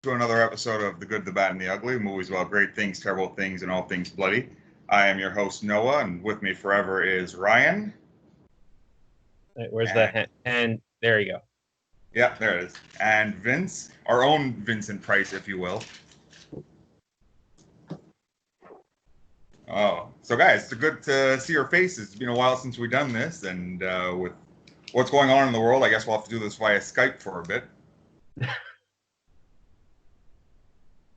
to another episode of The Good, the Bad, and the Ugly, movies about great things, terrible things, and all things bloody. I am your host, Noah, and with me forever is Ryan. Where's the hand? There you go. Yeah, there it is. And Vince, our own Vincent Price, if you will. Oh, so guys, it's good to see your faces. It's been a while since we've done this, and with what's going on in the world, I guess we'll have to do this via Skype for a bit.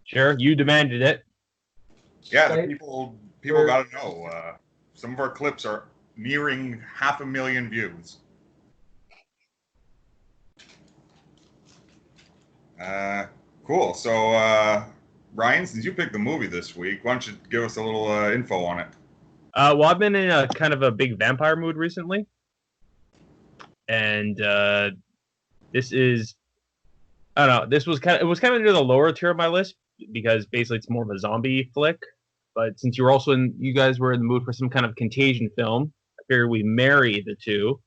Sure, you demanded it. Yeah, the people got to know. Some of our clips are nearing 500,000 views. Cool. So, Ryan, since you picked the movie this week, why don't you give us a little info on it? Well, I've been in a kind of a big vampire mood recently, and this is, I don't know, it was kind of near the lower tier of my list because basically it's more of a zombie flick. But since you guys were in the mood for some kind of contagion film, I figured we marry the two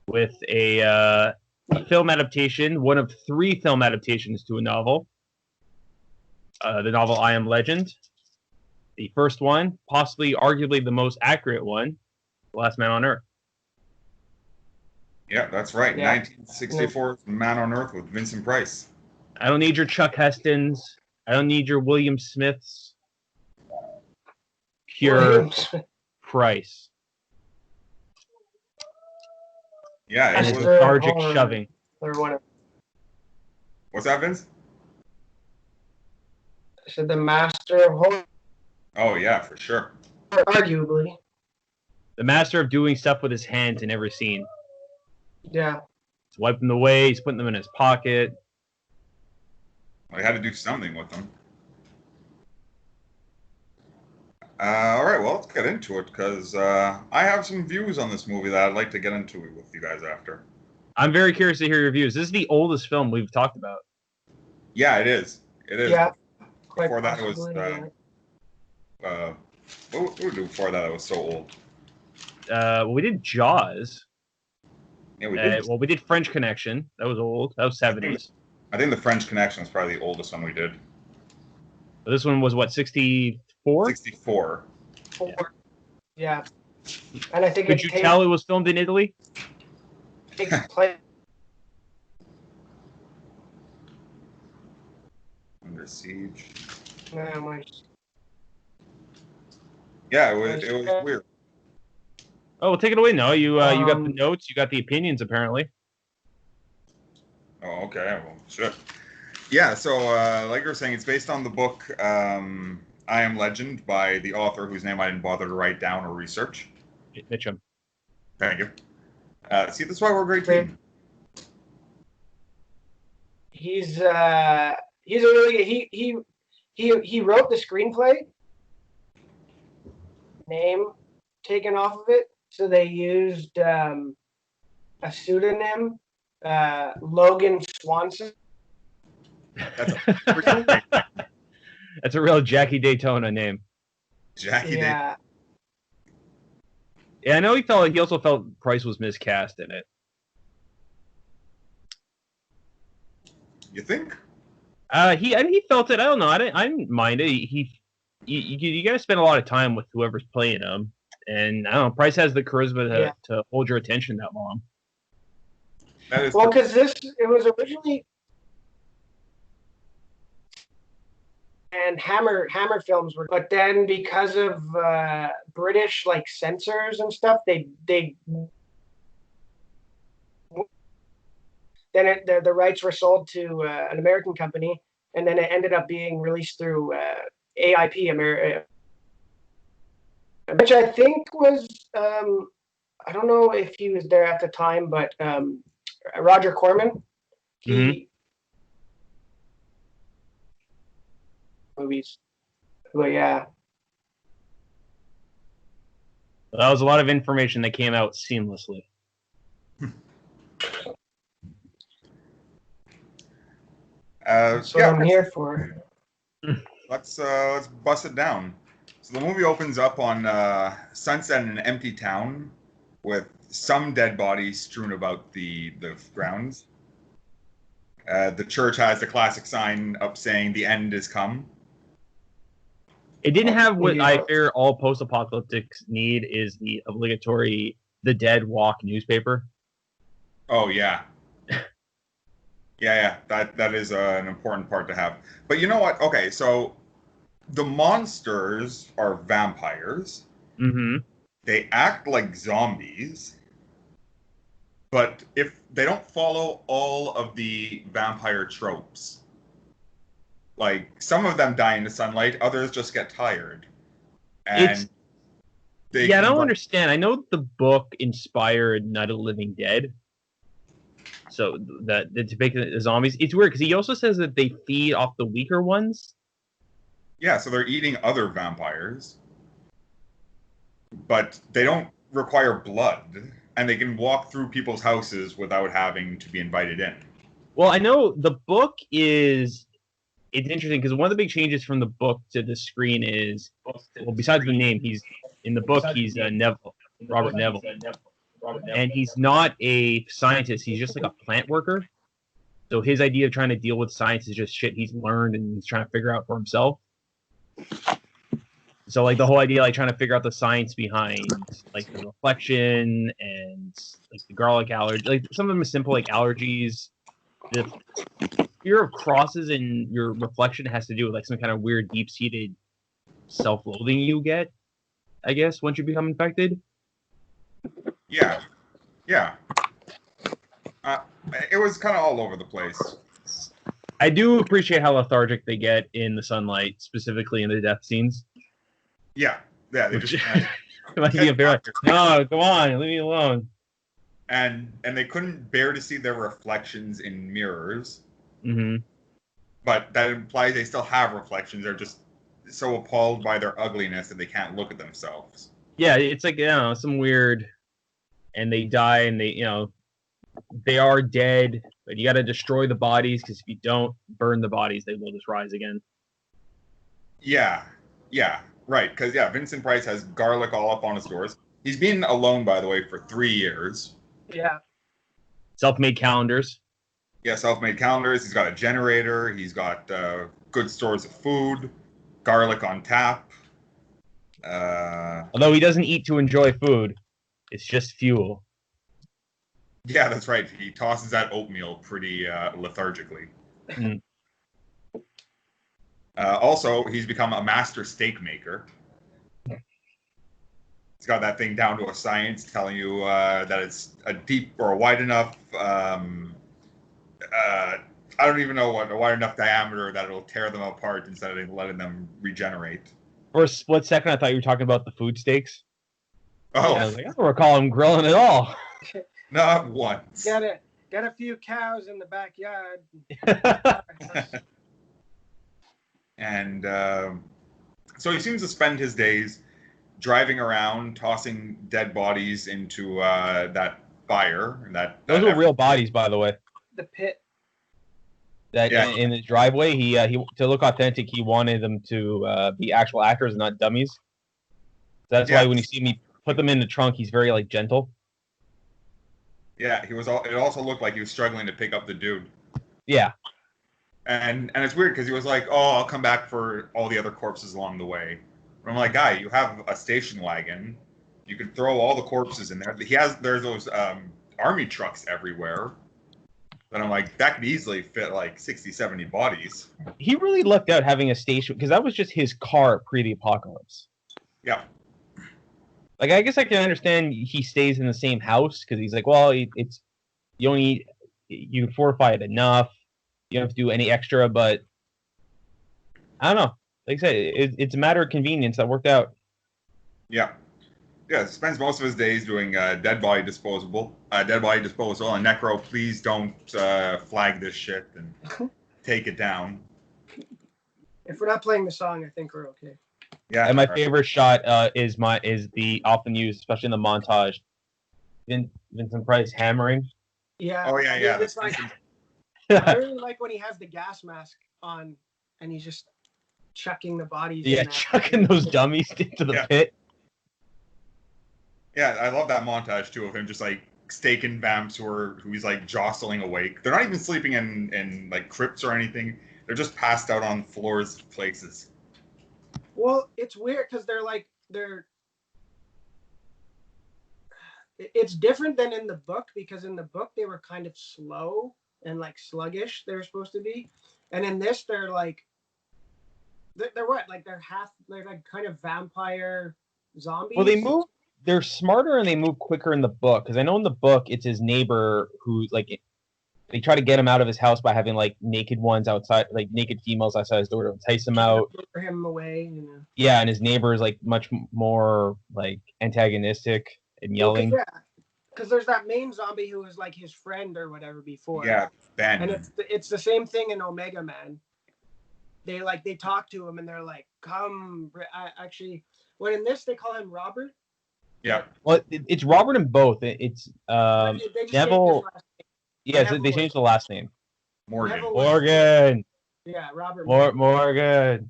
with a film adaptation, one of 3 film adaptations to a novel. The novel I Am Legend. The first one, possibly arguably the most accurate one, The Last Man on Earth. Yeah, that's right. Yeah. 1964's Man on Earth with Vincent Price. I don't need your Chuck Hestons. I don't need your William Smiths. Pure Price. Yeah, and it's lethargic shoving. What's that, Vince? I said the master of horror. Oh, yeah, for sure. Arguably. The master of doing stuff with his hands in every scene. Yeah. He's wiping them away. He's putting them in his pocket. Well, he had to do something with them. All right, well, let's get into it, because I have some views on this movie that I'd like to get into with you guys after. I'm very curious to hear your views. This is the oldest film we've talked about. Yeah, it is. It is. Yeah. Before that, it was... what did we do before that? It was so old. Well, we did Jaws. Yeah, we did. Well, we did French Connection. That was old. That was 70s. I think the French Connection is probably the oldest one we did. But this one was, what, 64? 64. Yeah. And I think Could you tell it was filmed in Italy? Under Siege. Yeah, it was weird. Oh, well, take it away. No, you got the notes. You got the opinions, apparently. Oh, okay. Well, shit. Yeah, so like you were saying, it's based on the book I Am Legend by the author whose name I didn't bother to write down or research. Mitchum. Thank you. See, that's why we're a great team. He's a really good, he wrote the screenplay. Name taken off of it, so they used a pseudonym, Logan Swanson. That's a real Jackie Daytona name. Jackie Daytona. Yeah, I know he also felt Price was miscast in it. You think? He felt it. I don't know. I didn't mind it. You got to spend a lot of time with whoever's playing him, and I don't know. Price has the charisma to hold your attention that long. Well, because it was originally. And Hammer films were, but then because of British censors and stuff, they then the rights were sold to an American company, and then it ended up being released through AIP America, which I think was I don't know if he was there at the time, but Roger Corman, movies. But yeah. That was a lot of information that came out seamlessly. That's what I'm here for. Let's bust it down. So the movie opens up on sunset in an empty town with some dead bodies strewn about the grounds. The church has the classic sign up saying the end is come. It didn't have what Yeah. I fear all post-apocalyptics need is the obligatory The Dead Walk newspaper. Oh yeah. Yeah, that is an important part to have. But you know what? Okay, so the monsters are vampires. Mm-hmm. They act like zombies, but if they don't follow all of the vampire tropes, like some of them die in the sunlight, others just get tired, and It's they yeah, I can don't run. understand. I know the book inspired Night of the Living Dead, so that to make the zombies. It's weird because he also says that they feed off the weaker ones. Yeah, so they're eating other vampires, but they don't require blood, and they can walk through people's houses without having to be invited in. Well, I know the book is. It's interesting because one of the big changes from the book to the screen is, well, besides the name, he's in the book he's Neville, Robert Neville, and he's not a scientist. He's just like a plant worker. So his idea of trying to deal with science is just shit he's learned and he's trying to figure out for himself. So like the whole idea, like trying to figure out the science behind like the reflection and like the garlic allergy, like some of them are simple like allergies. The fear of crosses in your reflection has to do with like some kind of weird deep-seated self-loathing you get, I guess, once you become infected. Yeah, yeah. It was kind of all over the place. I do appreciate how lethargic they get in the sunlight, specifically in the death scenes. Yeah, yeah. They just Like, they're like, no, come on, leave me alone. and they couldn't bear to see their reflections in mirrors. Mm-hmm. But that implies they still have reflections. They're just so appalled by their ugliness that they can't look at themselves. Yeah, it's like, you know, some weird, and they die, and they, you know, they are dead, but you got to destroy the bodies because if you don't burn the bodies, they will just rise again. Yeah, yeah, right. Because yeah, Vincent Price has garlic all up on his doors. He's been alone, by the way, for 3 years. Yeah. Self-made calendars. Yeah, self-made calendars. He's got a generator. He's got good stores of food, garlic on tap. Although he doesn't eat to enjoy food, it's just fuel. Yeah, that's right. He tosses that oatmeal pretty lethargically. Mm. Also, he's become a master steak maker. He's got that thing down to a science, telling you that it's a deep or a wide enough. I don't even know what a wide enough diameter that it'll tear them apart instead of letting them regenerate. For a split second, I thought you were talking about the food steaks. Oh, I was like, I don't recall him grilling at all. not once. Got a few cows in the backyard. And so he seems to spend his days driving around, tossing dead bodies into that fire. Those were real bodies, by the way. The pit. That Yeah. in his driveway, he to look authentic, he wanted them to be actual actors, not dummies. That's why when you see me put them in the trunk, he's very like gentle. Yeah, he was. It also looked like he was struggling to pick up the dude. Yeah. And it's weird because he was like, "Oh, I'll come back for all the other corpses along the way." And I'm like, "Guy, you have a station wagon. You could throw all the corpses in there. There's those army trucks everywhere." And I'm like, that could easily fit like 60, 70 bodies. He really lucked out having a station because that was just his car pre the apocalypse. Yeah. Like, I guess I can understand he stays in the same house because he's like, well, it's you only you can fortify it enough. You don't have to do any extra, but I don't know. Like I said, it's a matter of convenience that worked out. Yeah. Yeah, spends most of his days doing dead body disposal. And Necro, please don't flag this shit and take it down. If we're not playing the song, I think we're okay. Yeah. And my favorite shot is the often used, especially in the montage, Vincent Price hammering. Yeah. Oh yeah, yeah. It's like, I really like when he has the gas mask on and he's just chucking the bodies. Yeah, chucking those dummies into the pit. Yeah, I love that montage too of him just like staken vamps who he's like jostling awake. They're not even sleeping in like crypts or anything. They're just passed out on floors places. Well, it's weird because it's different than in the book, because in the book they were kind of slow and like sluggish. They're supposed to be, and in this they're like they're what, like they're like kind of vampire zombies. Well, they're smarter and they move quicker in the book, because I know in the book it's his neighbor who like they try to get him out of his house by having like naked ones outside, like naked females outside his door to entice him out. Lure him away, you know. Yeah, and his neighbor is like much more like antagonistic and yelling. Well, because there's that main zombie who was like his friend or whatever before. Yeah, Ben. And it's the same thing in Omega Man. They talk to him and they're like, "Come." Actually, well, in this they call him Robert. Yeah. Well, it's Robert in both. It's They just Neville. changed his last name. Yeah, Neville they changed the last name. Morgan. Neville Morgan. Yeah, Robert. Morgan.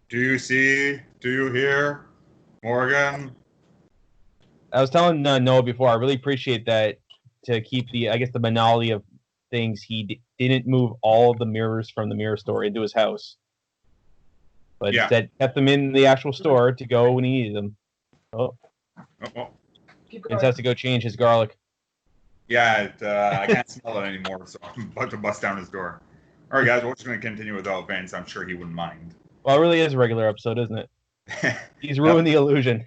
Do you see? Do you hear? Morgan. I was telling Noah before, I really appreciate that, to keep the monopoly of things. He didn't move all of the mirrors from the mirror store into his house, but instead kept them in the actual store to go when he needed them. Vince has to go change his garlic. Yeah, I can't smell it anymore, so I'm about to bust down his door. All right, guys, we're just going to continue without Vince. I'm sure he wouldn't mind. Well, it really is a regular episode, isn't it? He's ruined the illusion.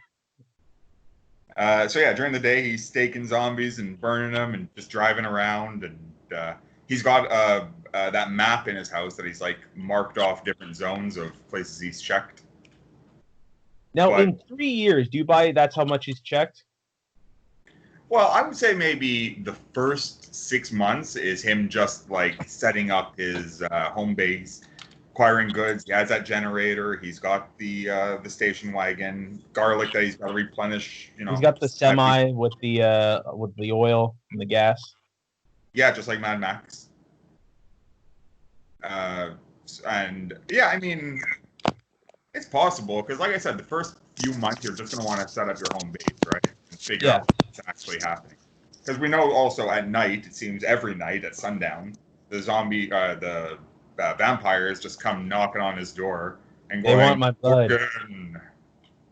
So yeah, during the day he's staking zombies and burning them and just driving around, and he's got that map in his house that he's like marked off different zones of places he's checked. Now, in 3 years, do you buy that's how much he's checked? Well, I would say maybe the first 6 months is him just like setting up his home base, acquiring goods. He has that generator. He's got the station wagon, garlic that he's got to replenish. You know, he's got the semi with the oil and the gas. Yeah, just like Mad Max. And yeah, I mean, it's possible because, like I said, the first few months you're just going to want to set up your home base, right, and figure out what's actually happening. Because we know also at night, it seems every night at sundown, the vampires just come knocking on his door and going, "They want my blood. Morgan,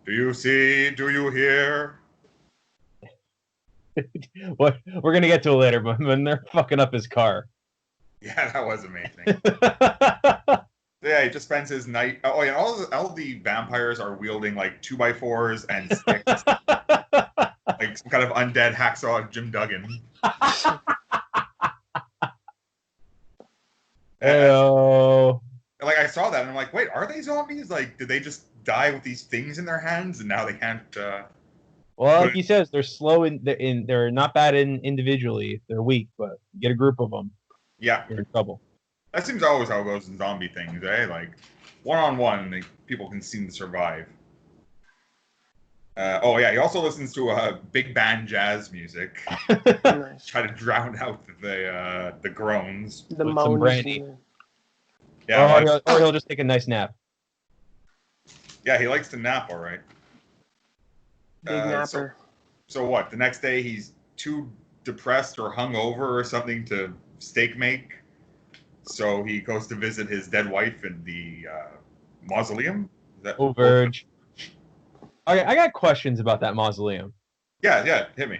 do you see? Do you hear?" What we're gonna get to it later, but when they're fucking up his car. Yeah, that was amazing. Yeah, he just spends his night. Oh, yeah, all the vampires are wielding like 2x4s and sticks, like some kind of undead hacksaw Jim Duggan. Hello. Like I saw that and I'm like, wait, are they zombies? Like, did they just die with these things in their hands and now they can't? Well, like he says, they're slow they're not bad individually. They're weak, but get a group of them. Yeah, you're in trouble. That seems always how it goes in zombie things, eh? Like, one-on-one, people can seem to survive. Oh, yeah, he also listens to big band jazz music. Nice. Try to drown out the groans. The with moans. some brandy. Yeah, or he'll just take a nice nap. Yeah, he likes to nap, all right. Big napper. So what? The next day he's too depressed or hungover or something to steak make. So he goes to visit his dead wife in the mausoleum. Verge. Okay, I got questions about that mausoleum. Yeah, hit me.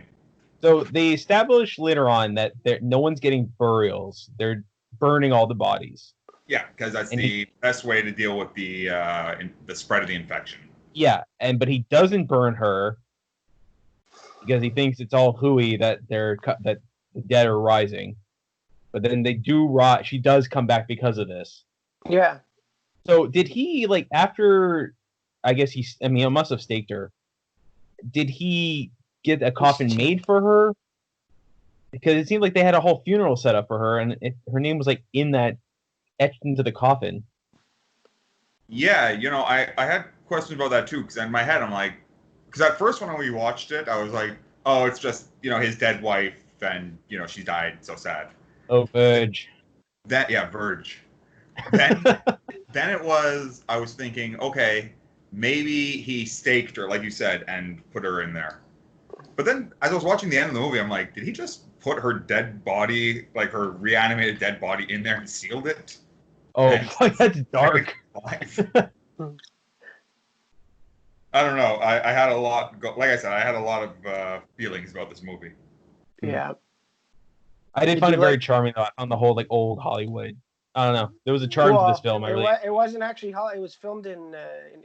So they establish later on that no one's getting burials. They're burning all the bodies. Yeah, because that's the best way to deal with the spread of the infection. Yeah, but he doesn't burn her because he thinks it's all hooey that that the dead are rising. But then they do rot. She does come back because of this. Yeah. So did he after? I guess he must have staked her. Did he get a coffin made for her? Because it seemed like they had a whole funeral set up for her, and her name was in that etched into the coffin. Yeah, I had questions about that too, because in my head I'm like, because at first when we watched it, I was like, oh, it's just his dead wife, and she died, so sad. Oh, Verge. Verge. Then it was, I was thinking, okay, maybe he staked her, like you said, and put her in there. But then, as I was watching the end of the movie, I'm like, did he just put her dead body, like her reanimated dead body, in there and sealed it? Oh, And fuck, that's dark. alive? I don't know. I had a lot. Like I said, I had a lot of feelings about this movie. Yeah. I did Did find you it very like- charming though, on the whole, like old Hollywood. I don't know. There was a charm to this film. It wasn't actually it was filmed in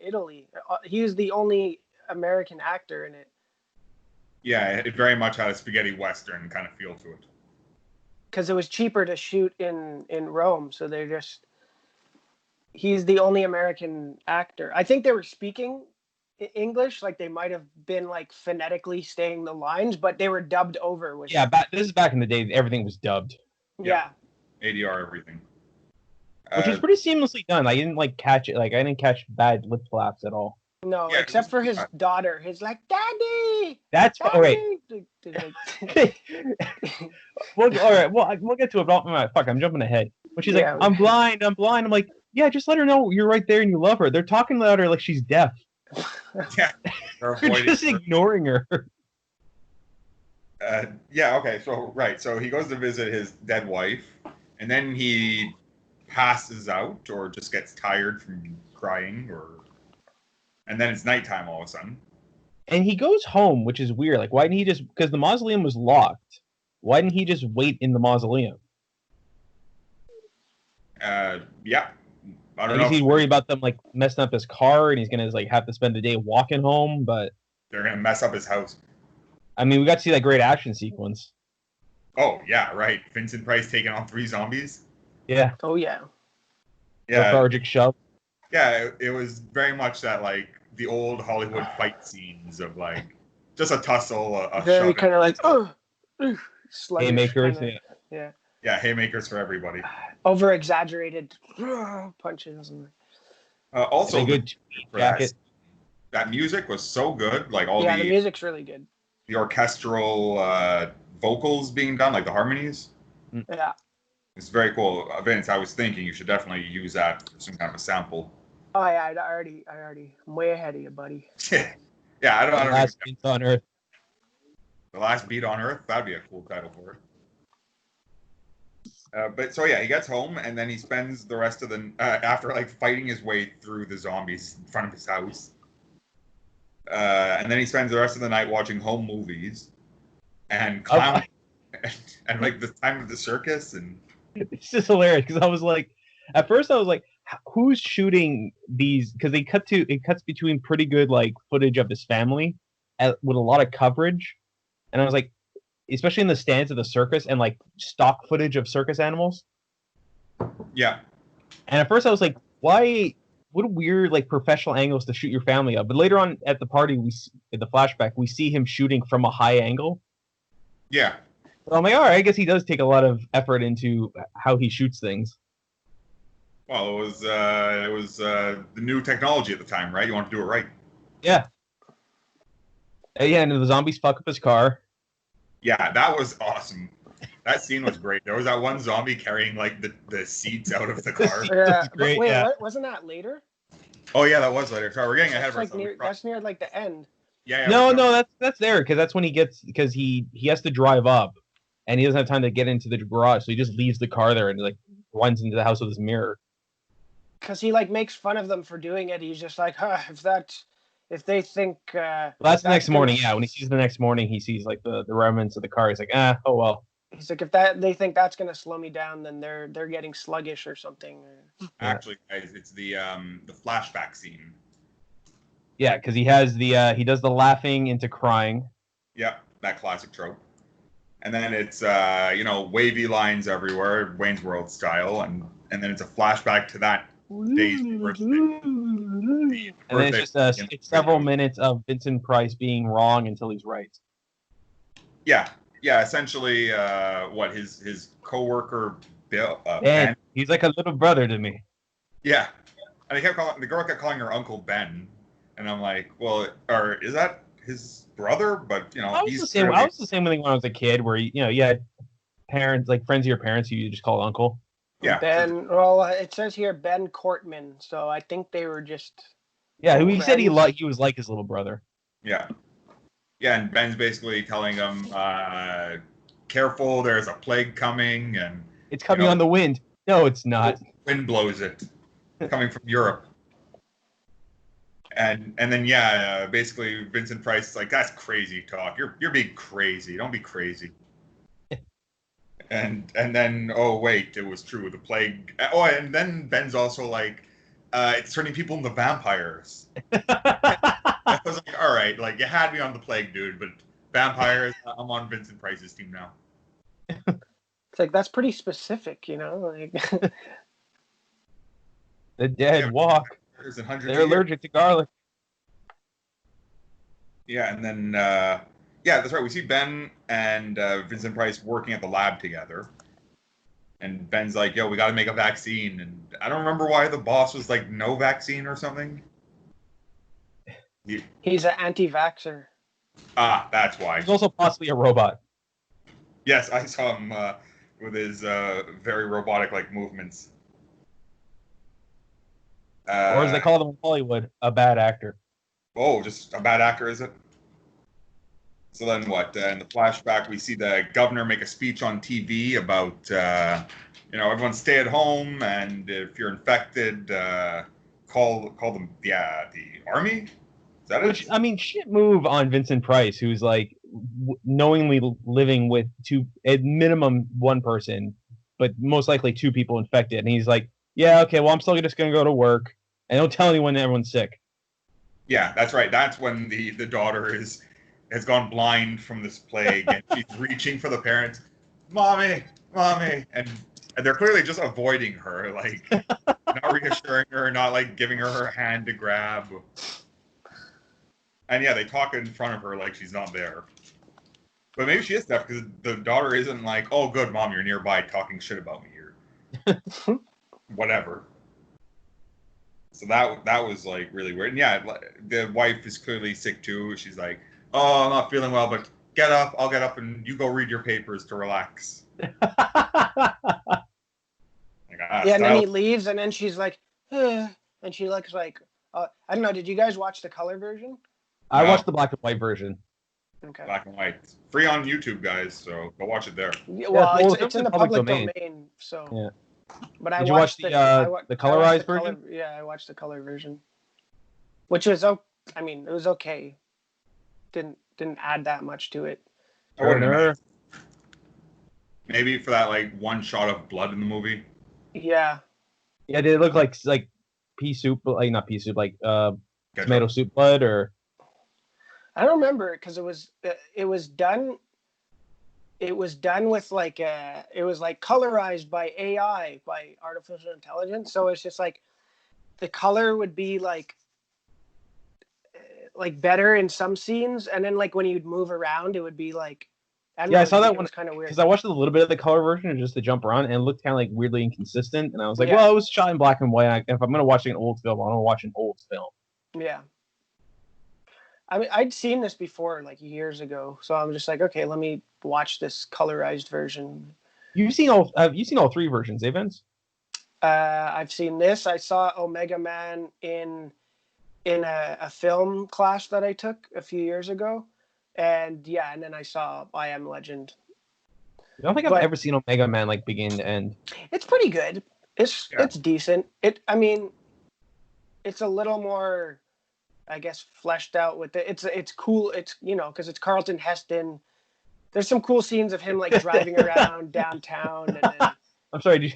Italy. He was the only American actor in it. Yeah, it very much had a spaghetti western kind of feel to it. Because it was cheaper to shoot in Rome, so he's the only American actor. I think they were speaking English, like they might have been like phonetically saying the lines, but they were dubbed over with. Yeah, this is back in the day. Everything was dubbed. Yeah. ADR everything. Which was pretty seamlessly done. I didn't like catch it. Like I didn't catch bad lip flaps at all. No, Yeah, except for his daughter. His like, Daddy. That's Daddy! all right. All right. Well, we'll get to it. But fuck, I'm jumping ahead. But she's like, I'm blind. I'm blind. I'm like, yeah, just let her know you're right there and you love her. They're talking about her like she's deaf. Yeah, they're just ignoring her. Yeah. Okay. So he goes to visit his dead wife, and then he passes out or just gets tired from crying, and then it's nighttime all of a sudden. And he goes home, which is weird. Like, why didn't he just? Because the mausoleum was locked. Why didn't he just wait in the mausoleum? Yeah. I don't know. He's worried about them like messing up his car, and he's gonna like have to spend the day walking home. But they're gonna mess up his house. I mean, we got to see that great action sequence. Oh yeah, right. Vincent Price taking on 3 zombies. Yeah. Oh yeah. Yeah. Lethargic shove. Yeah, it was very much that like the old Hollywood fight scenes of like just a tussle, a very shove. Kind of like haymakers. Kinda, yeah. Yeah, haymakers for everybody. Over exaggerated punches. Also, good jacket. That music was so good. Like all the music's really good. The orchestral vocals being done, like the harmonies. Yeah. It's very cool. Vince, I was thinking you should definitely use that for some kind of a sample. Oh yeah, I already, I'm way ahead of you, buddy. Yeah, I don't Last Beat on Earth. The Last Beat on Earth. That'd be a cool title for it. But so yeah, he gets home and then he spends the rest of the after like fighting his way through the zombies in front of his house. And then he spends the rest of the night watching home movies and clown and like the time of the circus. And it's just hilarious because I was like, at first I was like, who's shooting these? Because it cuts between pretty good like footage of his family with a lot of coverage, and I was like, especially in the stands of the circus and like stock footage of circus animals. Yeah. And at first I was like, why? What weird like professional angles to shoot your family up. But later on at the party, in the flashback, we see him shooting from a high angle. Yeah. So I'm like, all right, I guess he does take a lot of effort into how he shoots things. Well, it was the new technology at the time, right? You want to do it right. Yeah. Yeah, and the zombies fuck up his car. Yeah, that was awesome. That scene was great. There was that one zombie carrying like the seats out of the car. Yeah, great, wait, yeah. Wasn't that later? Oh yeah, that was later. Sorry, we're getting ahead of Like ourselves. that's near like the end. Yeah. No, that's there because that's when he has to drive up, and he doesn't have time to get into the garage, so he just leaves the car there and like runs into the house with his mirror. Because he like makes fun of them for doing it. He's just like, if they think. Well, that's the next morning. Yeah, when he sees the next morning, he sees like the remnants of the car. He's like, oh well. He's like, if they think that's gonna slow me down, then they're getting sluggish or something. Actually, guys, it's the flashback scene. Yeah, because he does the laughing into crying. Yeah, that classic trope. And then it's wavy lines everywhere, Wayne's World style, and then it's a flashback to that day's birthday. And then it's just it's several minutes of Vincent Price being wrong until he's right. Yeah, essentially, his coworker Bill Ben. He's like a little brother to me. Yeah, and the girl kept calling her Uncle Ben, and I'm like, well, or is that his brother? But I was the same thing when I was a kid, where you had parents, like friends of your parents, who you just called uncle. Yeah. Ben. Well, it says here Ben Cortman, so I think they were just. Yeah, he said he was like his little brother. Yeah. Yeah, and Ben's basically telling him, careful, there's a plague coming, and It's coming on the wind. No, it's not. Wind blows it, coming from Europe. And then basically Vincent Price is like, that's crazy talk. You're being crazy. Don't be crazy. And then oh wait, it was true. The plague. Oh, and then Ben's also like, it's turning people into vampires. I was like, all right, like you had me on the plague, dude, but vampires. I'm on Vincent Price's team now. It's like that's pretty specific, like. The dead walk. They're allergic to garlic. Yeah, and then that's right. We see Ben and Vincent Price working at the lab together. And Ben's like, yo, we got to make a vaccine. And I don't remember why the boss was like, no vaccine or something. He's an anti-vaxxer. Ah, that's why. He's also possibly a robot. Yes, I saw him with his very robotic-like movements. Or as they call them in Hollywood, a bad actor. Oh, just a bad actor, is it? So then what? In the flashback, we see the governor make a speech on TV about, everyone stay at home, and if you're infected, call them, the army? Is that Which, it? I mean, shit move on Vincent Price, who's like knowingly living with at minimum one person, but most likely two people infected. And he's like, yeah, okay, well, I'm still just going to go to work, and don't tell anyone that everyone's sick. Yeah, that's right. That's when the daughter has gone blind from this plague, and she's reaching for the parents, mommy, and they're clearly just avoiding her, like not reassuring her, not like giving her hand to grab. And yeah, they talk in front of her like she's not there. But maybe she is deaf because the daughter isn't like, oh, good, mom, you're nearby talking shit about me here. Whatever. So that was like really weird. And yeah, the wife is clearly sick too. She's like, oh, I'm not feeling well, but get up. I'll get up and you go read your papers to relax. And then he leaves, and then she's like, and she looks like, I don't know. Did you guys watch the color version? I watched the black and white version. Okay. Black and white, free on YouTube, guys. So go watch it there. Yeah, well, it's in the public domain. So. Yeah. But I Did you watched watch the colorized version? I watched the color version, which was it was okay. Didn't add that much to it. Maybe for that like one shot of blood in the movie. Yeah. Yeah, did it look like pea soup? Like not pea soup, like tomato soup blood, or? I don't remember because it was done. It was done with it was like colorized by AI, by artificial intelligence. So it's just like the color would be like better in some scenes, and then like when you'd move around, it would be like. I saw that one. Kind of weird because I watched a little bit of the color version just to jump around, and it looked kind of like weirdly inconsistent. And I was like, well, it was shot in black and white. If I'm gonna watch an old film, I want to watch an old film. Yeah. I mean, I'd seen this before, like years ago, so I'm just like, okay, let me watch this colorized version. Have you seen all three versions, Vince? I've seen this. I saw Omega Man in a film class that I took a few years ago, and then I saw I Am Legend. I don't think I've ever seen Omega Man like begin to end. It's pretty good. It's decent. It's a little more, I guess, fleshed out with it. It's cool. It's because it's Charlton Heston. There's some cool scenes of him like driving around downtown. And then, I'm sorry,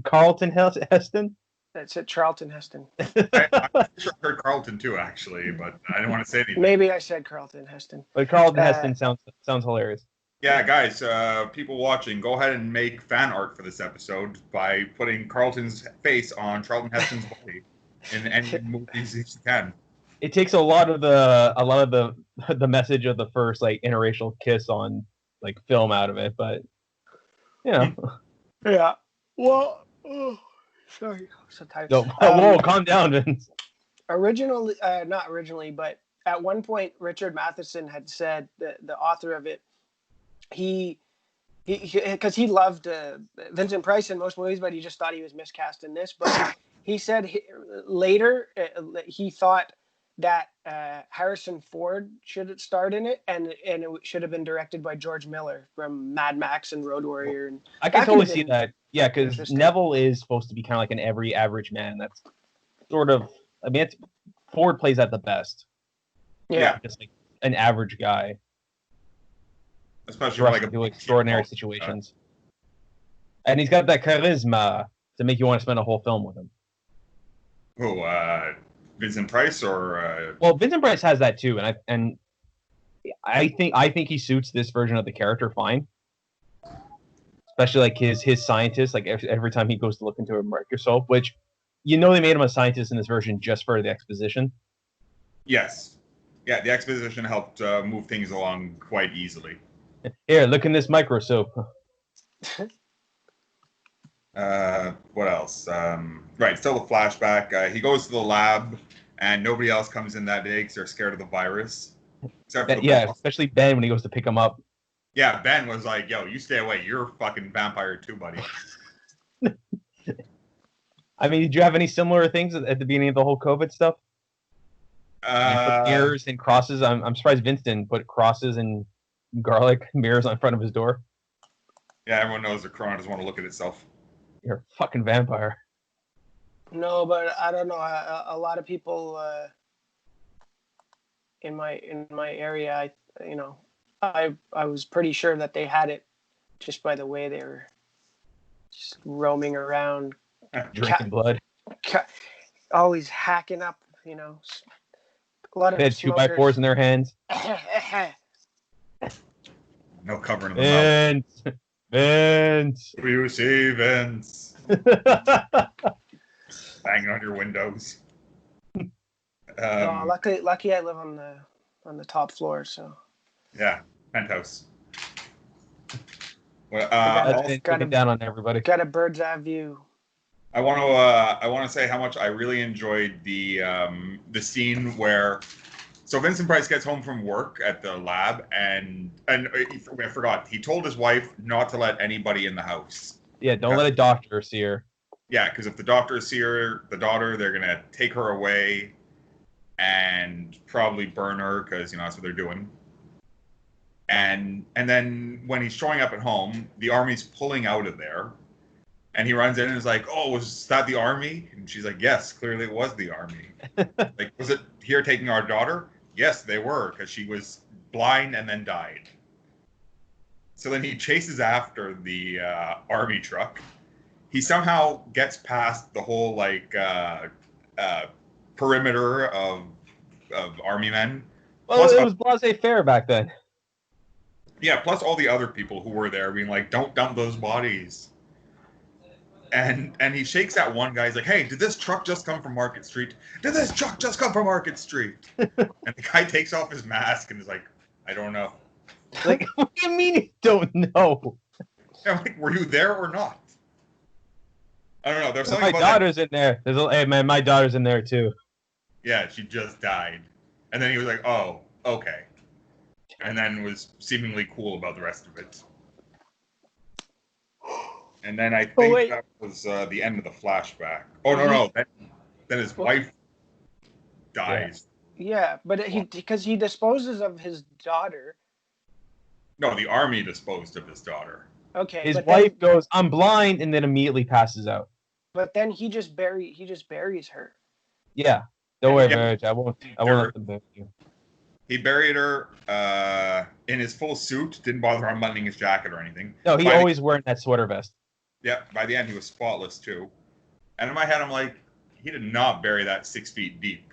Charlton Heston? That's it, Charlton Heston. I sure heard Carlton too, actually, but I didn't want to say anything. Maybe I said Charlton Heston. But Charlton Heston sounds hilarious. Yeah, guys, people watching, go ahead and make fan art for this episode by putting Carlton's face on Charlton Heston's body in any movies you can. It takes a lot of the message of the first like interracial kiss on like film out of it, but yeah. Well, sorry, I'm so tired. No, whoa, calm down, Vince. Not originally, but at one point, Richard Matheson had said, the author of it, because he loved Vincent Price in most movies, but he just thought he was miscast in this. But he said later he thought that Harrison Ford should have starred in it, and it should have been directed by George Miller from Mad Max and Road Warrior. And I can that totally could've see been that. Yeah, because interesting. Neville is supposed to be kind of like an every average man. That's sort of. I mean, Ford plays at the best. Yeah. Just like an average guy. Especially for like do extraordinary situations. And he's got that charisma to make you want to spend a whole film with him. Who, Vincent Price or? Well, Vincent Price has that too, and I think he suits this version of the character fine. Especially like his scientist, like every time he goes to look into a microscope, which they made him a scientist in this version just for the exposition. Yes, yeah, the exposition helped move things along quite easily. Here, look in this microscope. What else? Right, still the flashback. He goes to the lab, and nobody else comes in that day because they're scared of the virus. Except for the boss. Especially Ben when he goes to pick him up. Yeah, Ben was like, "Yo, you stay away. You're a fucking vampire too, buddy." I mean, did you have any similar things at the beginning of the whole COVID stuff? Mirrors and crosses. I'm surprised Vince didn't put crosses and garlic mirrors on front of his door. Yeah, everyone knows the corona doesn't want to look at itself. You're a fucking vampire. No, but I don't know. A lot of people in my area, I was pretty sure that they had it just by the way they were just roaming around, drinking blood, always hacking up. A lot of they had 2x4s in their hands. No covering of the mouth. Vince. You see, Vince. Banging on your windows. Lucky I live on the top floor, so. Yeah, penthouse. Well, looking down on everybody. Got a bird's eye view. I want to say how much I really enjoyed the scene where. So Vincent Price gets home from work at the lab, and I forgot, he told his wife not to let anybody in the house. Yeah, don't let a doctor see her. Yeah, because if the doctors see her, the daughter, they're going to take her away and probably burn her, because, that's what they're doing. And then when he's showing up at home, the army's pulling out of there, and he runs in and is like, "Oh, was that the army?" And she's like, "Yes, clearly it was the army." Like, was it here taking our daughter? Yes, they were, because she was blind and then died. So then he chases after the army truck. He somehow gets past the whole perimeter of army men. Well, plus, it was laissez-faire back then. Yeah, plus all the other people who were there being like, "Don't dump those bodies." And he shakes that one guy. He's like, "Hey, did this truck just come from Market Street? Did this truck just come from Market Street?" And the guy takes off his mask and is like, "I don't know." Like, what do you mean you don't know? I'm like, "Were you there or not?" I don't know. There's something my about daughter's in there. Hey man, my daughter's in there too. Yeah, she just died. And then he was like, "Oh, okay." And then was seemingly cool about the rest of it. And then I think that was the end of the flashback. Oh, no. Then his wife dies. Yeah, but because he disposes of his daughter. No, the army disposed of his daughter. Okay. His wife goes, "I'm blind," and then immediately passes out. But then he just buries her. Yeah. Don't worry, Marriage. I won't let them bury you. He buried her in his full suit. Didn't bother unbuttoning his jacket or anything. No, he always wearing that sweater vest. Yeah, by the end he was spotless too. And in my head I'm like, he did not bury that 6 feet deep.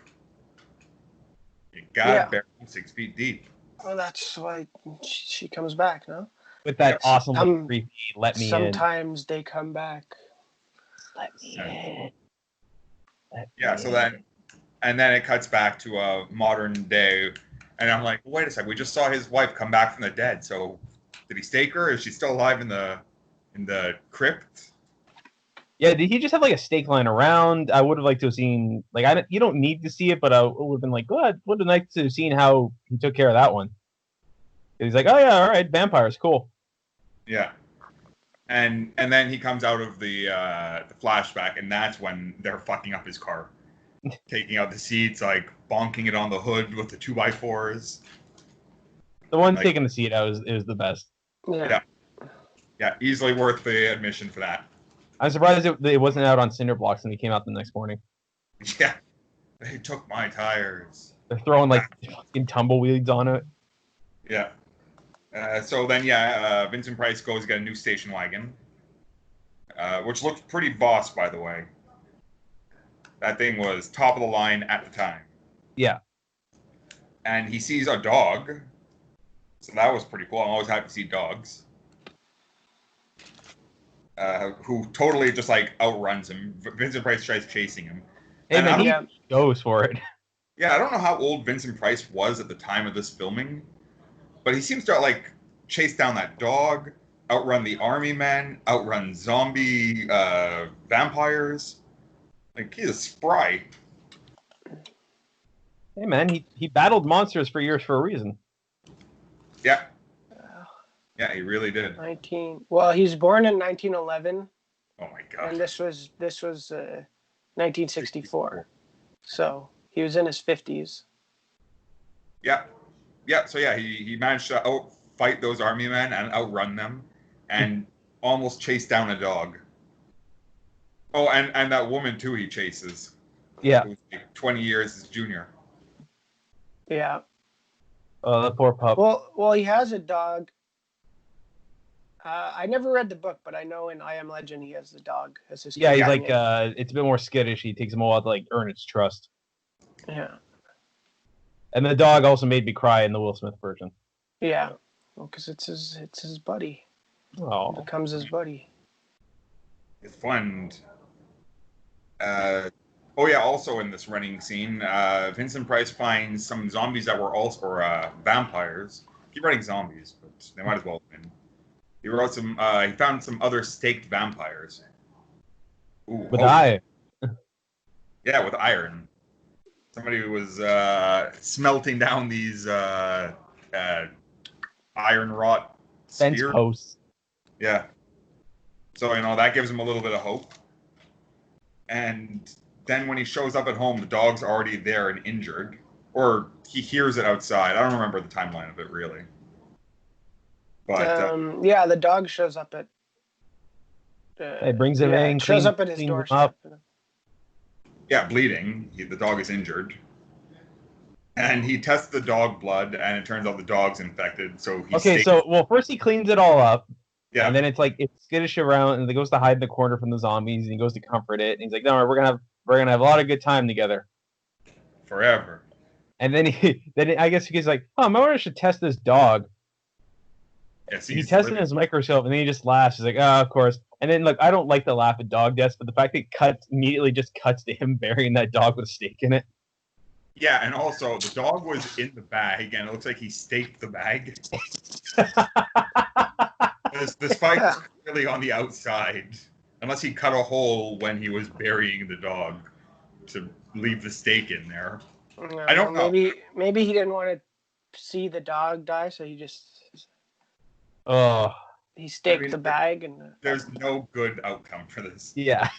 You gotta bury him 6 feet deep. Well, that's why she comes back, no? With that awesome creepy "let me in." Sometimes they come back. Let me in. So then it cuts back to a modern day, and I'm like, wait a second, we just saw his wife come back from the dead. So did he stake her? Is she still alive in the crypt? Yeah, did he just have like a stake lying around? I would have liked to have seen, like, you don't need to see it, but I would have been like, God, would have liked to have seen how he took care of that one. He's like, "Oh yeah, all right, vampires, cool." Yeah, and then he comes out of the flashback, and that's when they're fucking up his car. taking out the seats, like bonking it on the hood with the 2x4s. The one Like- taking the seat out is the best. Yeah. Yeah, easily worth the admission for that. I'm surprised it wasn't out on cinder blocks and it came out the next morning. Yeah, they took my tires. They're throwing like fucking tumbleweeds on it. Yeah. So then, Vincent Price goes to get a new station wagon, which looked pretty boss, by the way. That thing was top of the line at the time. Yeah. And he sees a dog. So that was pretty cool. I'm always happy to see dogs. Who totally just like outruns him. Vincent Price tries chasing him. Hey, And man, he Yeah. goes for it. Yeah, I don't know how old Vincent Price was at the time of this filming, but he seems to like chase down that dog, outrun the army men, outrun zombie vampires. Like, he's spry. Hey, man, he battled monsters for years for a reason. Yeah. Yeah, he really did. 19. Well, he was born in 1911, Oh my god. and this was 1964. So he was in his 50s. Yeah. Yeah, so yeah, he managed to outfight those army men and outrun them and almost chase down a dog. Oh, and that woman too he chases. Yeah. Who's like 20 years his junior. Yeah. Oh, that poor pup. Well, he has a dog. I never read the book, but I know in I Am Legend he has the dog as his. Yeah, he's companion. like, it's a bit more skittish. He takes him a while to like earn its trust. Yeah. And the dog also made me cry in the Will Smith version. Yeah. Well, because it's his buddy. Oh, It becomes his buddy. His friend. Oh yeah, also in this running scene, Vincent Price finds some zombies that were also vampires. Keep writing zombies, but they might as well have been. He wrote some. He found some other staked vampires. Ooh, with the eye. Yeah, with iron. Somebody who was smelting down these iron wrought Fence spears. posts. Yeah. So, that gives him a little bit of hope. And then when he shows up at home, the dog's already there and injured. Or he hears it outside. I don't remember the timeline of it, really. But, yeah, the dog shows up at. It brings him in, Shows up at his cleans him doorstep. up. yeah, bleeding. The dog is injured. And he tests the dog blood, and it turns out the dog's infected. So he Okay, so first he cleans it all up, yeah, and then it's like it's skittish around, and he goes to hide in the corner from the zombies, and he goes to comfort it, and he's like, "No, we're gonna have a lot of good time together." forever. And then I guess he's like, "Oh, maybe I should test this dog." Yes, He tests it in his microscope, and then he just laughs. He's like, "Oh, of course." And then I don't like to laugh at dog deaths, but the fact that it immediately cuts to him burying that dog with a stake in it. Yeah, and also the dog was in the bag, and it looks like he staked the bag. This fight is clearly on the outside, unless he cut a hole when he was burying the dog to leave the stake in there. I don't know. Maybe he didn't want to see the dog die, so he just Oh, he staked the bag and. There's no good outcome for this. yeah.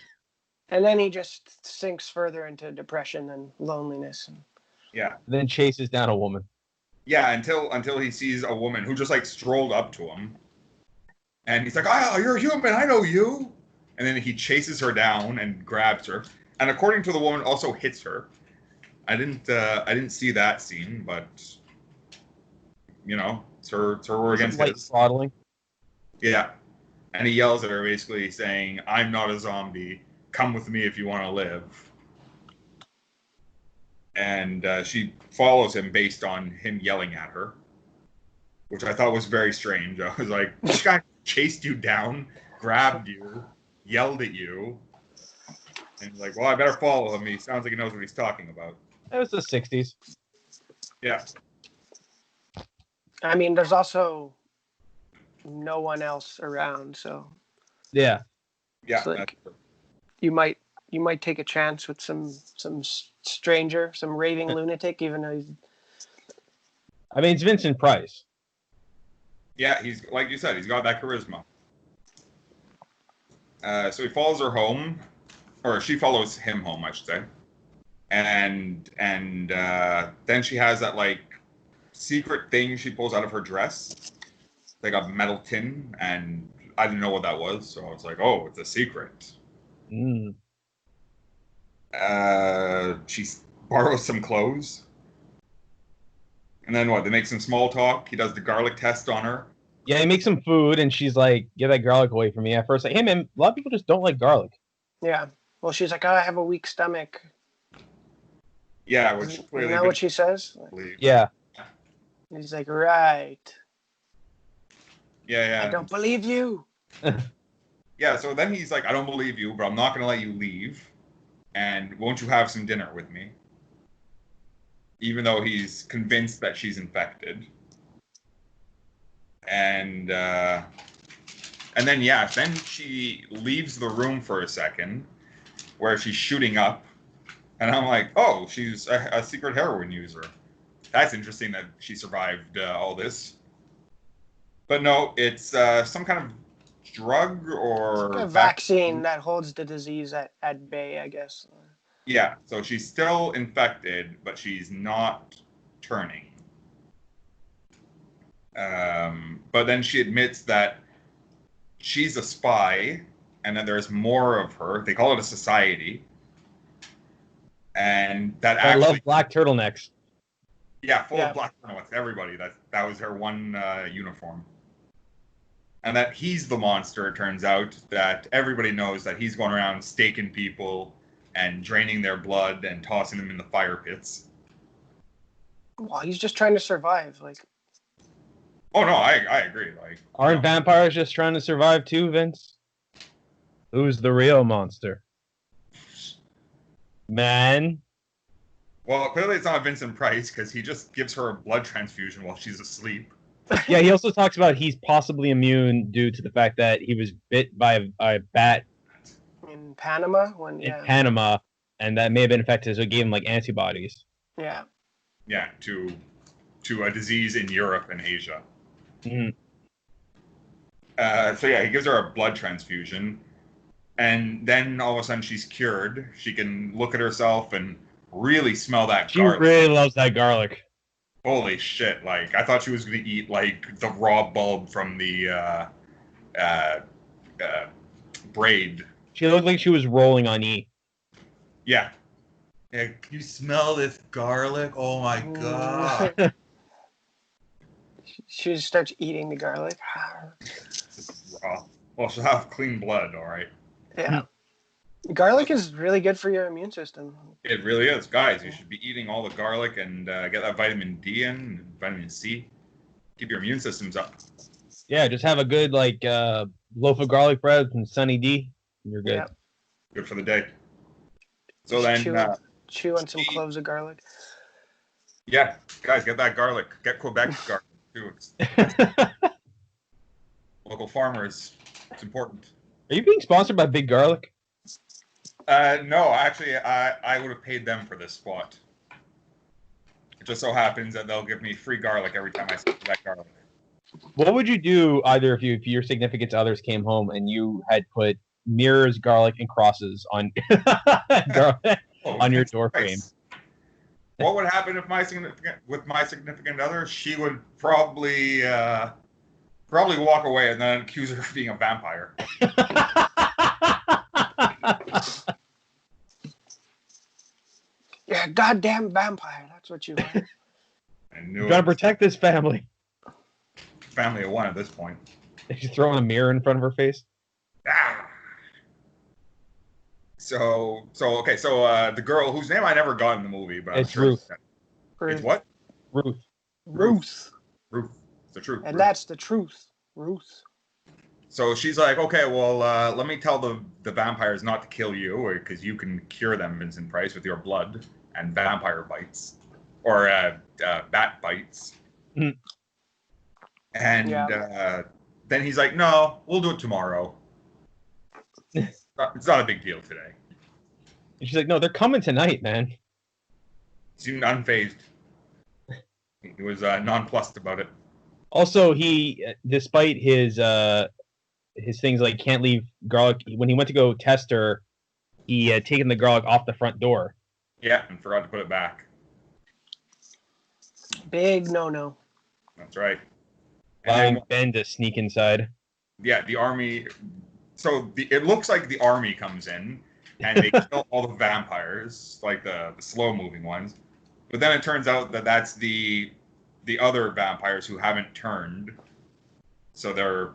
And then he just sinks further into depression and loneliness. Yeah, Then chases down a woman. yeah. Until he sees a woman who just strolled up to him, and he's like, "Oh, you're a human. I know you." And then he chases her down and grabs her, and according to the woman, also hits her. I didn't see that scene, but it's her word against Like his. throttling. Yeah, and he yells at her, basically saying, "I'm not a zombie. Come with me if you want to live." And she follows him based on him yelling at her, which I thought was very strange. I was like, this guy chased you down, grabbed you, yelled at you, and he's like, well, I better follow him. He sounds like he knows what he's talking about. It was the 60s. Yeah. I mean, there's also no one else around, so Yeah. Yeah. it's like you might take a chance with some stranger, some raving lunatic, even though he's. I mean, it's Vincent Price. Yeah, he's, like you said, he's got that charisma. So he follows her home, or she follows him home, I should say. and then she has that like secret thing she pulls out of her dress, like a metal tin, and I didn't know what that was, so I was like, oh, it's a secret. She borrows some clothes, and then what? They make some small talk. He does the garlic test on her. Yeah, he makes some food, and she's like, "Get that garlic away from me." At first, like, hey man, a lot of people just don't like garlic. Yeah. Well, she's like, oh, I have a weak stomach. Yeah, which clearly. Isn't that what she says? Yeah. He's like, right. Yeah. I don't believe you. Yeah, so then he's like, I don't believe you, but I'm not going to let you leave. And won't you have some dinner with me? Even though he's convinced that she's infected. And then then she leaves the room for a second, where she's shooting up. And I'm like, oh, she's a secret heroin user. That's interesting that she survived all this. But no, it's some kind of drug or a vaccine that holds the disease at bay, I guess. Yeah, so she's still infected, but she's not turning. But then she admits that she's a spy, and that there's more of her. They call it a society. And that I love black turtlenecks. Yeah, full of black turtlenecks. Everybody. That was her one uniform. And that he's the monster, it turns out, that everybody knows that he's going around staking people and draining their blood and tossing them in the fire pits. Well, he's just trying to survive. Like, oh no, I agree. Like, aren't vampires just trying to survive too, Vince? Who's the real monster? Man. Well, clearly it's not Vincent Price, because he just gives her a blood transfusion while she's asleep. Yeah, he also talks about he's possibly immune due to the fact that he was bit by a bat in Panama. Panama, and that may have been infected, so it gave him like antibodies. Yeah. Yeah, to a disease in Europe and Asia. Mm-hmm. So yeah, he gives her a blood transfusion, and then all of a sudden she's cured. She can look at herself and really smell that garlic. She really loves that garlic. Holy shit, like, I thought she was going to eat, like, the raw bulb from the braid. She looked like she was rolling on E. Yeah. Can you smell this garlic? Oh my god. She just starts eating the garlic. Raw. Well, she'll have clean blood, alright? Yeah. Garlic is really good for your immune system. It really is. Guys, you should be eating all the garlic and get that vitamin D in, and vitamin C. Keep your immune systems up. Yeah, just have a good, like, loaf of garlic bread from Sunny D. And you're good. Yeah. Good for the day. So just then... chew on some cloves of garlic. Yeah, guys, get that garlic. Get Quebec garlic, too. Local farmers. It's important. Are you being sponsored by Big Garlic? No, actually, I would have paid them for this spot. It just so happens that they'll give me free garlic every time I speak that garlic. What would you do either if your significant others came home and you had put mirrors, garlic, and crosses on on your door frame? What would happen if my significant other? She would probably walk away and then accuse her of being a vampire. You're a goddamn vampire. That's what you are. You gotta protect this family. Family of one at this point. She's throwing a mirror in front of her face. Ah. So the girl whose name I never got in the movie, but it's Ruth. It's what? Ruth. Ruth. It's the truth. And Ruth. that's the truth. Ruth. So she's like, okay, well, let me tell the vampires not to kill you, because you can cure them, Vincent Price, with your blood and vampire bites, or bat bites. Mm. And then he's like, no, we'll do it tomorrow. It's not a big deal today. And she's like, no, they're coming tonight, man. He seemed unfazed. He was nonplussed about it. Also, he, despite his things like can't leave garlic, when he went to go test her, he had taken the garlic off the front door. Yeah, and forgot to put it back. Big no. That's right. Allowing And then, Ben to sneak inside. yeah, the army. So it looks like the army comes in and they kill all the vampires, like the slow moving ones. But then it turns out that that's the other vampires who haven't turned. So they're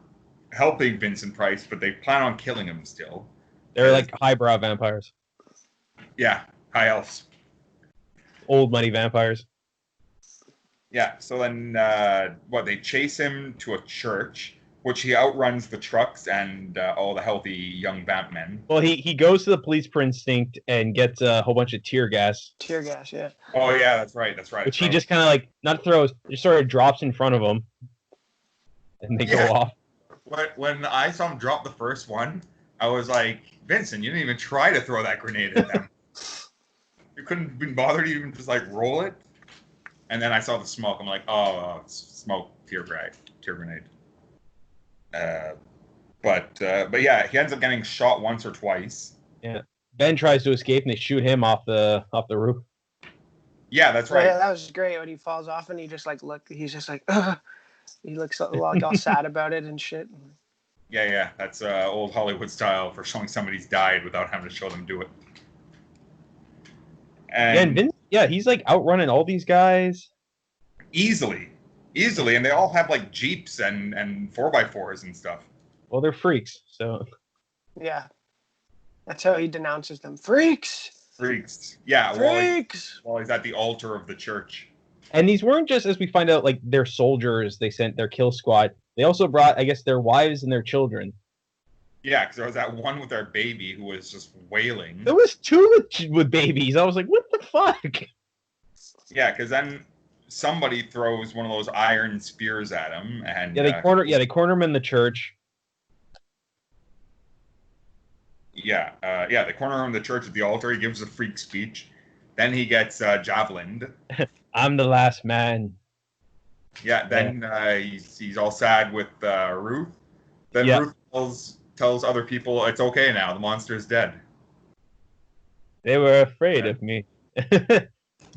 helping Vincent Price, but they plan on killing him still. They're like highbrow vampires. Yeah, high elves. Old money vampires. Yeah, so then they chase him to a church, which he outruns the trucks and all the healthy young vamp men. Well, he goes to the police precinct and gets a whole bunch of tear gas. Tear gas, yeah. Oh yeah, that's right. Which he just kind of like not throws, just sort of drops in front of him, and they go off. When I saw him drop the first one, I was like, Vincent, you didn't even try to throw that grenade at them. You couldn't have been bothered to even just like roll it. And then I saw the smoke. I'm like, oh, smoke, tear grenade. But yeah, he ends up getting shot once or twice. Yeah, Ben tries to escape, and they shoot him off the roof. Yeah, that's right. Yeah, that was great when he falls off and he just like he's just like, ugh. He looks like all sad about it and shit. Yeah, that's old Hollywood style for showing somebody's died without having to show them do it. And Vince, he's like outrunning all these guys easily, and they all have like Jeeps and 4x4s and stuff. Well, they're freaks, so yeah, that's how he denounces them. Freaks. Yeah, freaks. While he's at the altar of the church. And these weren't just, as we find out, like their soldiers they sent, their kill squad. They also brought, I guess, their wives and their children. Yeah, because there was that one with their baby who was just wailing. There was two with babies. I was like, what the fuck? Yeah, because then somebody throws one of those iron spears at him, and they corner him in the church. They corner him in the church at the altar. He gives a freak speech. Then he gets javelined. I'm the last man. Yeah. Then he's all sad with Ruth. Then Ruth tells other people it's okay now. The monster's dead. They were afraid of me. The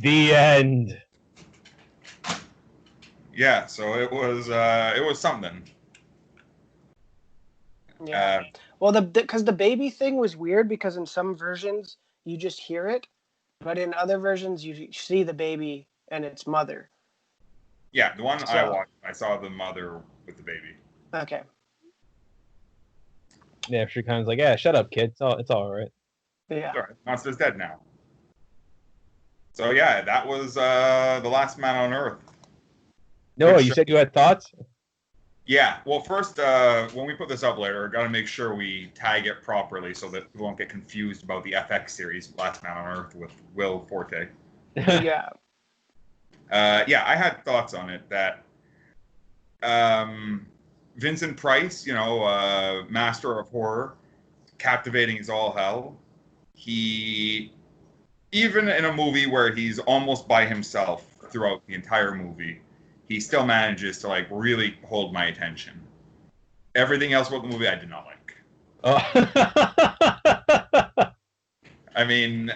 end. Yeah. So it was something. Yeah. Well, because the baby thing was weird because in some versions you just hear it, but in other versions you see the baby and its mother. Yeah, the one I watched, I saw the mother with the baby. Okay. Yeah, she kind of like, yeah, shut up, kid. It's all right. Yeah. All right. Monster's dead now. So yeah, that was The Last Man on Earth. No, you said you had thoughts? Yeah. Well, first, when we put this up later, got to make sure we tag it properly so that we won't get confused about the FX series Last Man on Earth with Will Forte. Yeah. I had thoughts on it that Vincent Price, master of horror, captivating as all hell. He, even in a movie where he's almost by himself throughout the entire movie, he still manages to like really hold my attention. Everything else about the movie I did not like. I mean,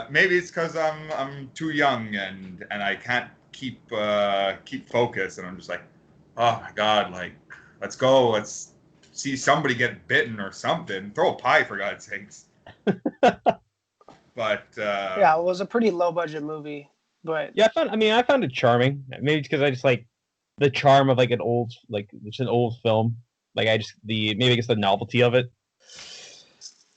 maybe it's because I'm too young and I can't keep focus, and I'm just like, oh my god, like let's go, let's see somebody get bitten or something. Throw a pie for God's sakes. But yeah, it was a pretty low budget movie, but yeah, I found it charming. Maybe because I just like the charm of like an old film. Like maybe it's the novelty of it.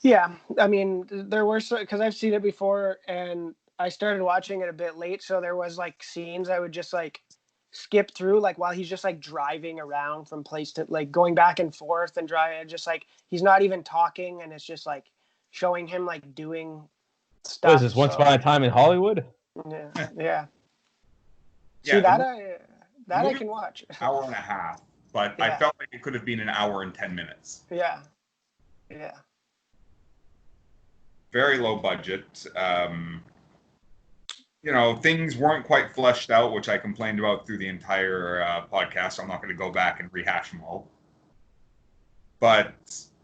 Yeah, I mean, there were because I've seen it before, and I started watching it a bit late, so there was like scenes I would just like skip through, like while he's just like driving around from place to like going back and forth and driving, just like he's not even talking, and it's just like showing him like doing stuff. What is this? Once Upon a Time in Hollywood? Yeah. See that I can watch. Hour and a half, but I felt like it could have been an hour and 10 minutes. Yeah. Very low budget. Things weren't quite fleshed out, which I complained about through the entire podcast. So I'm not going to go back and rehash them all. But,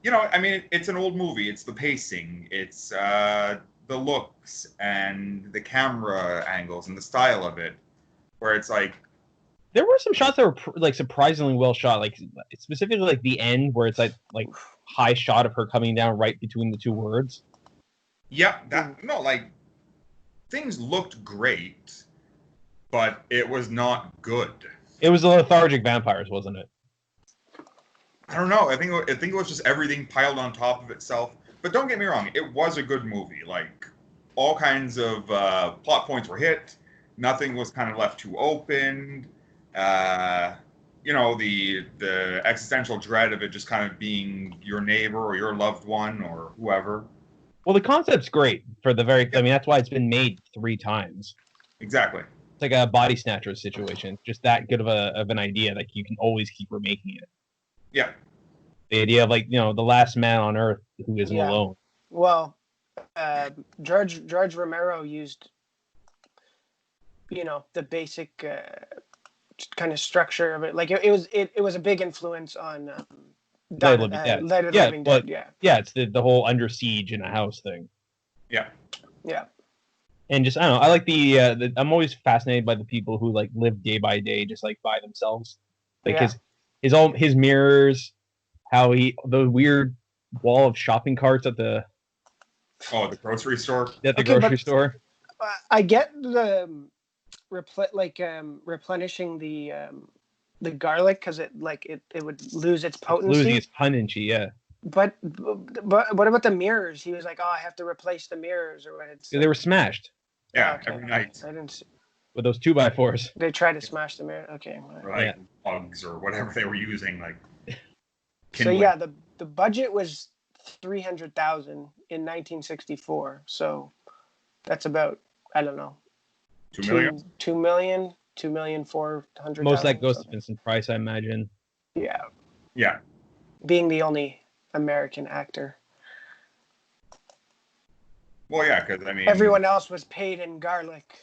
I mean, it's an old movie. It's the pacing. It's the looks and the camera angles and the style of it, where it's like there were some shots that were like surprisingly well shot, like specifically like the end where it's like high shot of her coming down right between the two words. yeah, like things looked great, but it was not good. It was the lethargic vampires, wasn't it? I don't know. I think it was just everything piled on top of itself. But don't get me wrong, it was a good movie. Like all kinds of plot points were hit. Nothing was kind of left too open. You know, the existential dread of it just kind of being your neighbor or your loved one or whoever. Well, the concept's great for the very. I mean, that's why it's been made 3 times. Exactly. It's like a Body Snatchers situation. Just that good of an idea. Like you can always keep remaking it. Yeah. The idea of like the last man on Earth who isn't alone. Well, George Romero used the basic kind of structure of it. Like it was a big influence on Night of the Living Dead. Night of the Living Dead. Yeah, it's the whole under siege in a house thing. Yeah. Yeah. And just I don't know. I like the I'm always fascinated by the people who like live day by day, just like by themselves. Like his mirrors, how the weird wall of shopping carts at the grocery store. At the grocery store. I get the replenishing the garlic because it would lose its potency. Losing its pungency, yeah. But what about the mirrors? He was like, I have to replace the mirrors, or what? They were smashed. Yeah, okay. Every night. I didn't see. With those 2x4s. They tried to smash the mirror. Okay. Right. Bugs or whatever they were using, like. So yeah, the budget was $300,000 in 1964. So that's about, I don't know, 2 million. 2,400,000. Most of that goes to Vincent Price, I imagine. Yeah. Yeah. Being the only American actor. Well, yeah, because I mean, everyone else was paid in garlic.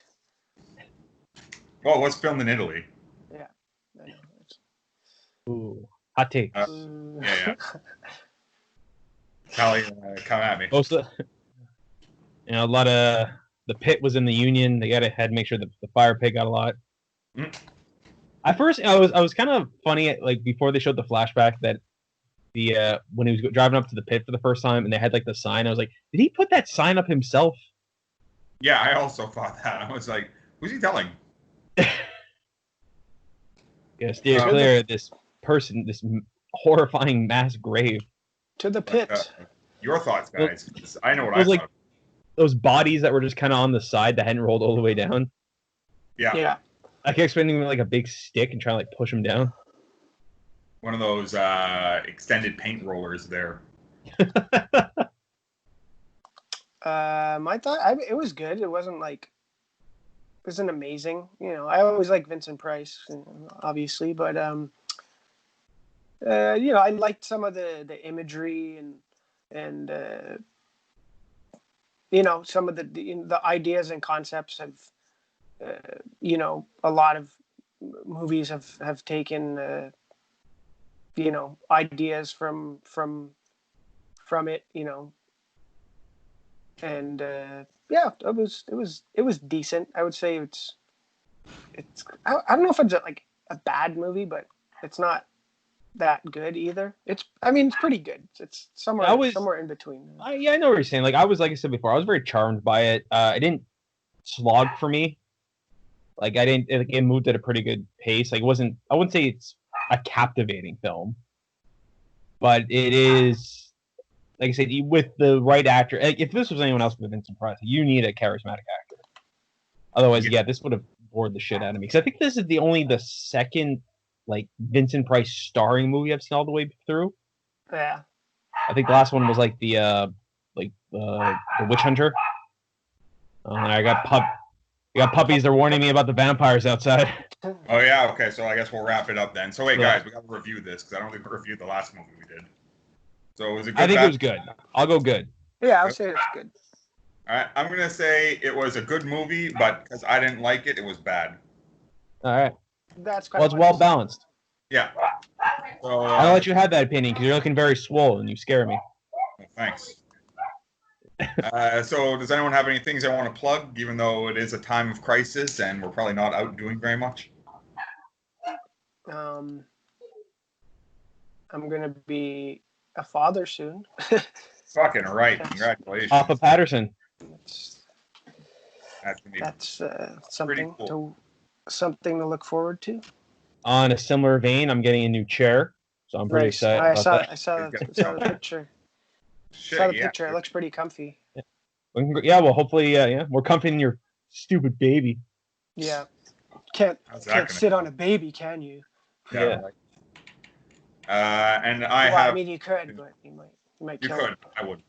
Well, it was filmed in Italy. Yeah. I know. Ooh, hot takes. Yeah. Callie, come at me. Most of, a lot of the pit was in the Union. They had to make sure the fire pit got a lot. Mm. At first, I was kind of funny. Like before they showed the flashback that when he was driving up to the pit for the first time and they had like the sign, I was like, did he put that sign up himself? Yeah, I also thought that. I was like, who's he telling? Yeah, steer clear of this person, this horrifying mass grave. To the pit. Your thoughts, guys. I know what I thought. Like those bodies that were just kind of on the side that hadn't rolled all the way down. Yeah. I kept expecting like a big stick and trying to like push them down. One of those extended paint rollers there. I thought it was good. It wasn't amazing. I always like Vincent Price, obviously, but I liked some of the imagery and some of the ideas and concepts have a lot of movies have taken ideas from it, and it was decent. I would say it's I don't know if it's like a bad movie, but it's not that good either. It's pretty good. It's somewhere in between. I know what you're saying. Like I said before, I was very charmed by it. It didn't slog for me. Like it moved at a pretty good pace. Like I wouldn't say it's a captivating film, but it is, like I said, with the right actor. Like, if this was anyone else with Vincent Price, you need a charismatic actor. Otherwise, this would have bored the shit out of me. Because I think this is the second like Vincent Price starring movie I've seen all the way through. Yeah. I think the last one was like the Witch Hunter. I got puppies. They're warning me about the vampires outside. Oh yeah, okay. So I guess we'll wrap it up then. So wait, guys, we got to review this because I don't think we reviewed the last movie we did. So was it good? I think it was good. I'll go good. Yeah, I'll say it's good. All right, I'm gonna say it was a good movie, but because I didn't like it, it was bad. All right. That's it's well balanced. Yeah. So I'll let you have that opinion because you're looking very swollen. You scare me. Thanks. So does anyone have any things they want to plug, even though it is a time of crisis and we're probably not out doing very much? I'm gonna be a father soon. Fucking right. That's- Congratulations. Papa Patterson. That's gonna be That's pretty something cool. something to look forward to. On a similar vein, I'm getting a new chair, so I'm pretty Nice. excited I about saw that. I saw It's the, good. saw the picture. Shit, Saw the yeah. picture. It looks pretty comfy. Yeah, well, hopefully, yeah, more comfy than your stupid baby. Yeah. Can't How's that can't gonna sit go? on a baby, can you? Yeah. Right. And I Well, I have. mean, you could, but you might You kill could. it. I would.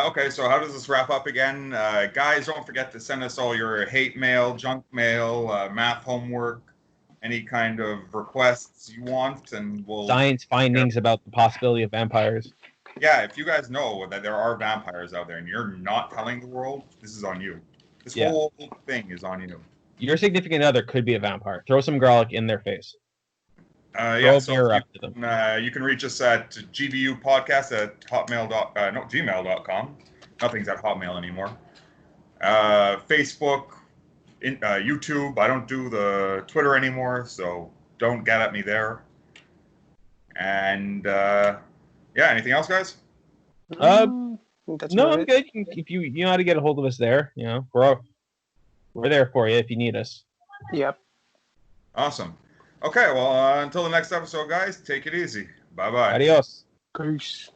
Okay, so how does this wrap up again? Guys, don't forget to send us all your hate mail, junk mail, math homework, any kind of requests you want, and we'll. Science findings about the possibility of vampires. Yeah, if you guys know that there are vampires out there and you're not telling the world, this is on you. This Yeah. whole thing is on you. Your significant other could be a vampire. Throw some garlic in their face. Throw Yeah, a so mirror up to them. you can reach us at gvupodcast@gmail.com. Nothing's at Hotmail anymore. Facebook, YouTube. I don't do the Twitter anymore, so don't get at me there. And yeah, anything else, guys? Uh, I think that's No, about I'm it. good. If you know how to get a hold of us there, we're there for you if you need us. Yep. Awesome. Okay, well, until the next episode, guys, take it easy. Bye-bye. Adios. Peace.